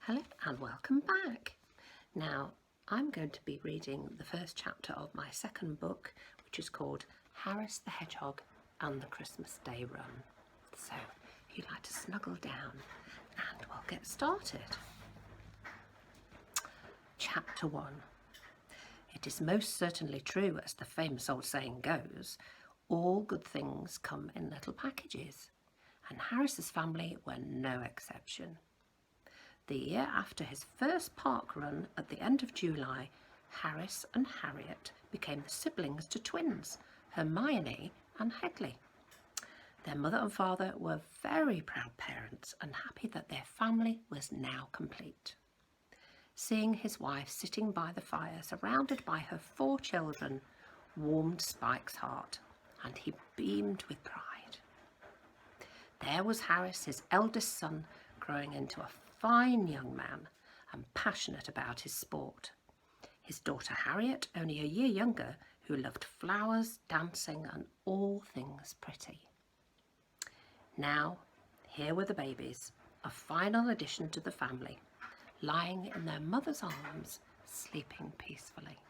Hello and welcome back. Now, I'm going to be reading the first chapter of my second book, which is called Harris the Hedgehog and the Christmas Day Run. So, if you'd like to snuggle down and we'll get started. Chapter 1. It is most certainly true, as the famous old saying goes, all good things come in little packages, and Harris's family were no exception. The year after his first park run at the end of July, Harris and Harriet became the siblings to twins, Hermione and Hedley. Their mother and father were very proud parents and happy that their family was now complete. Seeing his wife sitting by the fire surrounded by her 4 children warmed Spike's heart, and he beamed with pride. There was Harris, his eldest son, growing into a fine young man and passionate about his sport. His daughter Harriet, only a year younger, who loved flowers, dancing and all things pretty. Now, here were the babies, a final addition to the family, lying in their mother's arms, sleeping peacefully.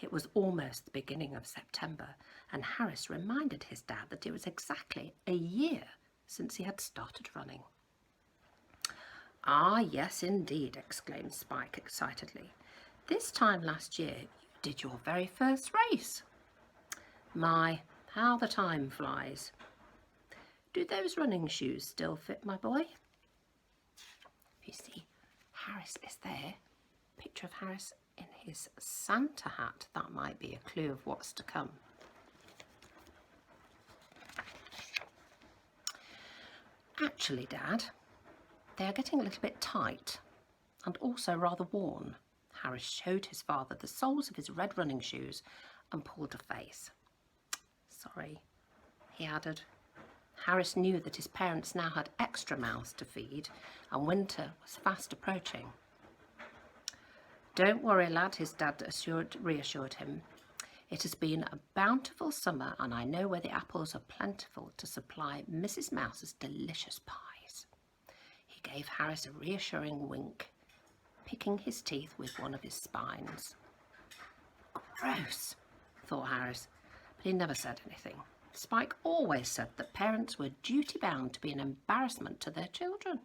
It was almost the beginning of September, and Harris reminded his dad that it was exactly a year since he had started running. "Ah, yes, indeed," exclaimed Spike excitedly. "This time last year you did your very first race. My, how the time flies. Do those running shoes still fit, my boy?" You see, Harris is there. Picture of Harris in his Santa hat. That might be a clue of what's to come. "Actually, Dad, they are getting a little bit tight and also rather worn." Harris showed his father the soles of his red running shoes and pulled a face. "Sorry," he added. Harris knew that his parents now had extra mouths to feed and winter was fast approaching. "Don't worry, lad," his dad reassured him. "It has been a bountiful summer and I know where the apples are plentiful to supply Mrs. Mouse's delicious pies." He gave Harris a reassuring wink, picking his teeth with one of his spines. "Gross," thought Harris, but he never said anything. Spike always said that parents were duty-bound to be an embarrassment to their children.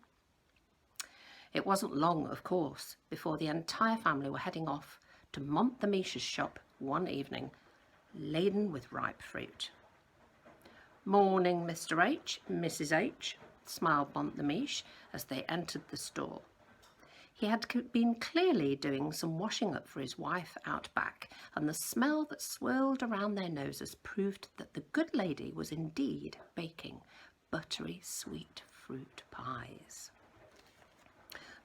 It wasn't long, of course, before the entire family were heading off to Mont-the-Miche's shop one evening, laden with ripe fruit. "Morning, Mr. H, Mrs. H, smiled Mont-the-Miche as they entered the store. He had been clearly doing some washing up for his wife out back, and the smell that swirled around their noses proved that the good lady was indeed baking buttery sweet fruit pies.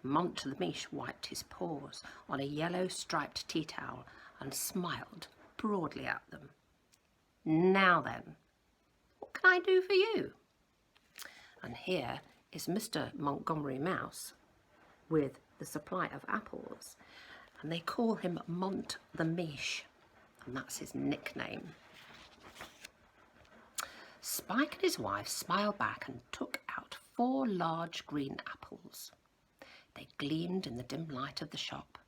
Mont-the-Miche wiped his paws on a yellow striped tea towel and smiled broadly at them. "Now then, what can I do for you?" And here is Mr. Montgomery Mouse with the supply of apples, and they call him Mont-the-Miche, and that's his nickname. Spike and his wife smiled back and took out 4 large green apples. They gleamed in the dim light of the shop.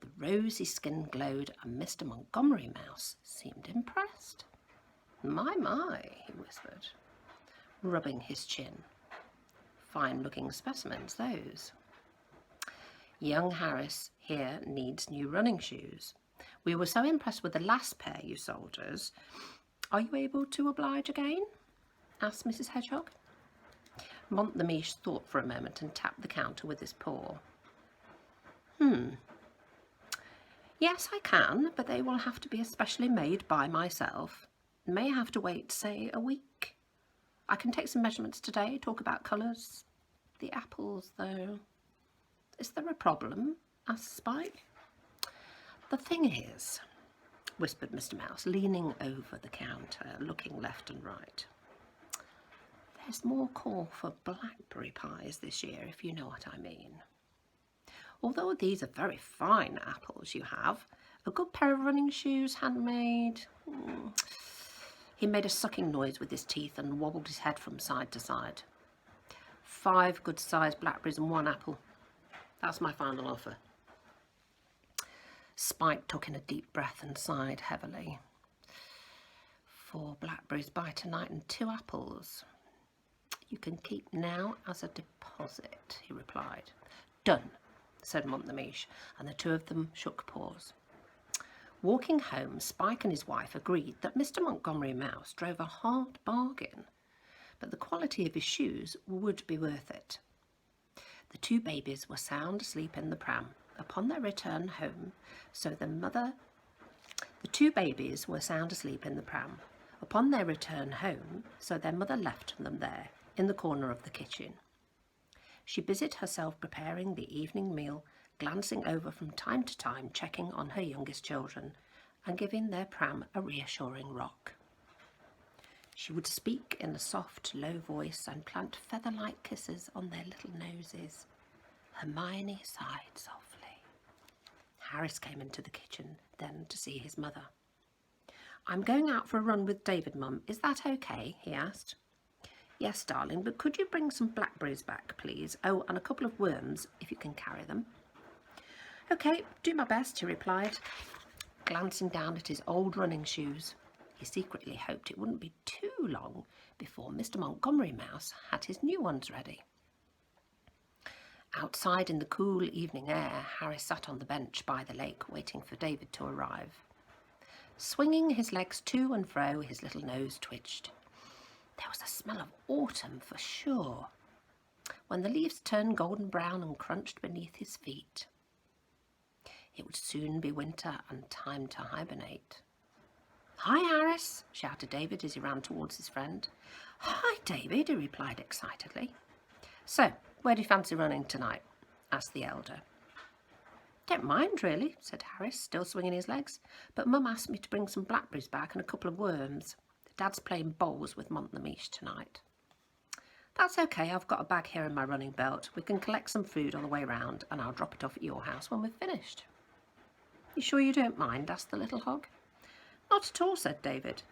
The rosy skin glowed, and Mr. Montgomery Mouse seemed impressed. My, he whispered, rubbing his chin. "Fine-looking specimens, those. Young Harris here needs new running shoes. We were so impressed with the last pair you sold us. Are you able to oblige again?" asked Mrs. Hedgehog. Mont-the-Miche thought for a moment and tapped the counter with his paw. "Yes, I can, but they will have to be especially made by myself. May have to wait, say, a week. I can take some measurements today, talk about colours. The apples, though." "Is there a problem?" asked Spike. "The thing is," whispered Mr. Mouse, leaning over the counter, looking left and right, "there's more call for blackberry pies this year, if you know what I mean. Although these are very fine apples you have, a good pair of running shoes, handmade." He made a sucking noise with his teeth and wobbled his head from side to side. "5 good-sized blackberries and 1 apple. That's my final offer. Spike took in a deep breath and sighed heavily. 4 blackberries by tonight and 2 apples. You can keep now as a deposit, he replied. Done, said Montemiche, and the two of them shook paws. Walking home, Spike and his wife agreed that Mr. Montgomery Mouse drove a hard bargain, but the quality of his shoes would be worth it. The 2 babies were sound asleep in the pram upon their return home, so the 2 babies were sound asleep in the pram upon their return home, so their mother left them there in the corner of the kitchen. She busied herself preparing the evening meal, glancing over from time to time, checking on her youngest children and giving their pram a reassuring rock. She would speak in a soft, low voice and plant feather-like kisses on their little noses. Hermione sighed softly. Harris came into the kitchen then to see his mother. I'm going out for a run with David, Mum. Is that okay? He asked. Yes, darling, but could you bring some blackberries back, please? Oh, and a couple of worms, if you can carry them. Okay, do my best, he replied, glancing down at his old running shoes. He secretly hoped it wouldn't be too long before Mr. Montgomery Mouse had his new ones ready. Outside in the cool evening air, Harry sat on the bench by the lake waiting for David to arrive. Swinging his legs to and fro, his little nose twitched. There was a smell of autumn for sure, when the leaves turned golden brown and crunched beneath his feet. It would soon be winter and time to hibernate. Hi, Harris, shouted David as he ran towards his friend. Hi, David, he replied excitedly. So, where do you fancy running tonight? Asked the elder. Don't mind, really, said Harris, still swinging his legs, but Mum asked me to bring some blackberries back and a couple of worms. Dad's playing bowls with Montemiche tonight. That's okay, I've got a bag here in my running belt. We can collect some food on the way round and I'll drop it off at your house when we've finished. You sure you don't mind? Asked the little hog. Not at all, said David.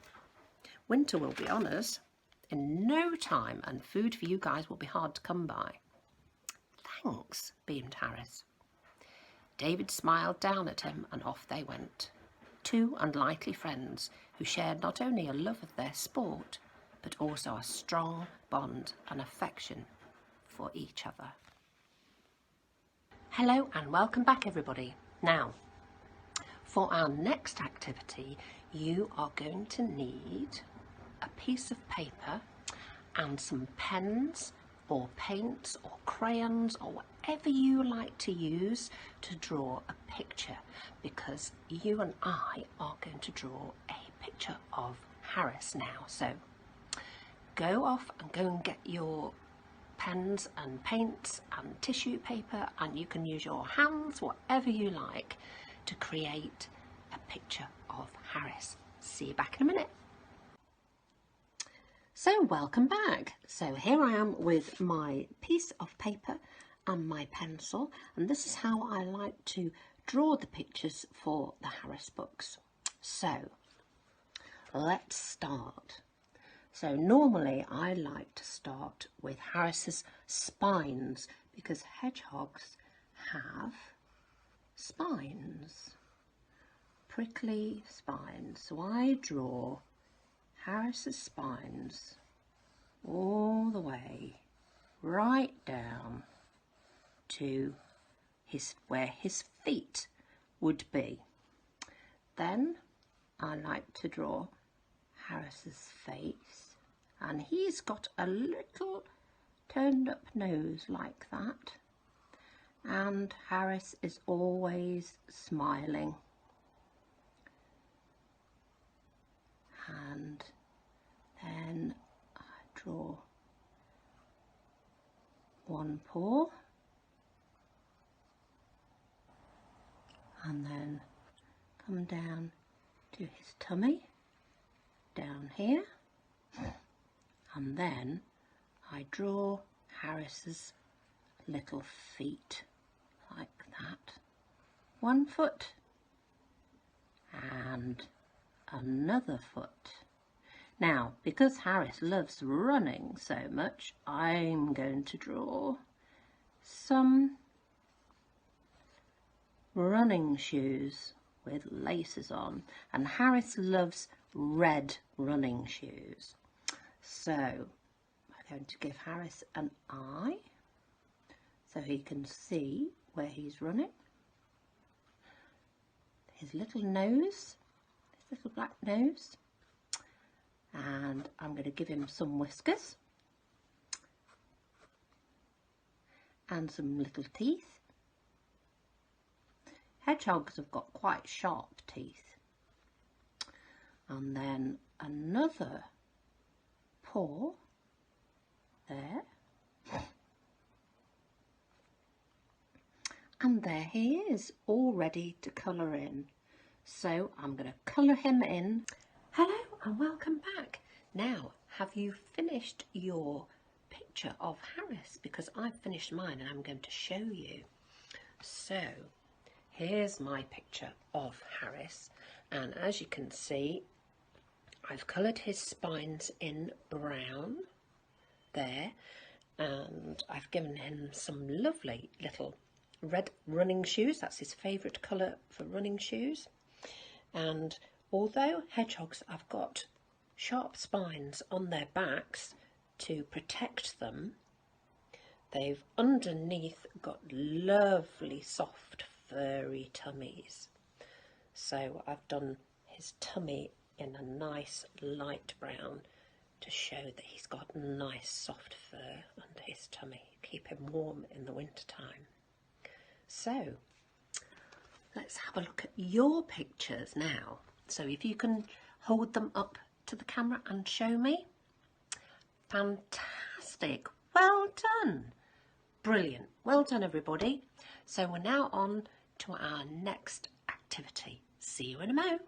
Winter will be on us in no time and food for you guys will be hard to come by. Thanks, beamed Harris. David smiled down at him and off they went. 2 unlikely friends who shared not only a love of their sport, but also a strong bond and affection for each other. Hello and welcome back, everybody. Now, for our next activity, you are going to need a piece of paper and some pens or paints or crayons or whatever you like to use to draw a picture, because you and I are going to draw a picture of Harris now. So go off and go and get your pens and paints and tissue paper, and you can use your hands, whatever you like, to create a picture of Harris. See you back in a minute. So welcome back. So here I am with my piece of paper and my pencil, and this is how I like to draw the pictures for the Harris books. So let's start. So normally I like to start with Harris's spines, because hedgehogs have spines, prickly spines. So I draw Harris's spines all the way right down to where his feet would be. Then I like to draw Harris's face, and he's got a little turned up nose like that, and Harris is always smiling. And then I draw one paw, and then come down to his tummy, down here, and then I draw Harris's little feet like that. One foot and another foot. Now, because Harris loves running so much, I'm going to draw some running shoes with laces on, and Harris loves red running shoes. So I'm going to give Harris an eye so he can see where he's running. His little nose, his little black nose, and I'm going to give him some whiskers and some little teeth. Hedgehogs have got quite sharp teeth. And then another paw there. And there he is, all ready to colour in. So I'm going to colour him in. Hello and welcome back. Now, have you finished your picture of Harris? Because I've finished mine and I'm going to show you. So here's my picture of Harris, and as you can see, I've coloured his spines in brown there, and I've given him some lovely little red running shoes. That's his favourite colour for running shoes. And although hedgehogs have got sharp spines on their backs to protect them, they've underneath got lovely soft furry tummies. So I've done his tummy in a nice light brown to show that he's got nice soft fur under his tummy, keep him warm in the winter time. So let's have a look at your pictures now. So if you can hold them up to the camera and show me. Fantastic, well done. Brilliant. Well done, everybody. So we're now on to our next activity. See you in a mo.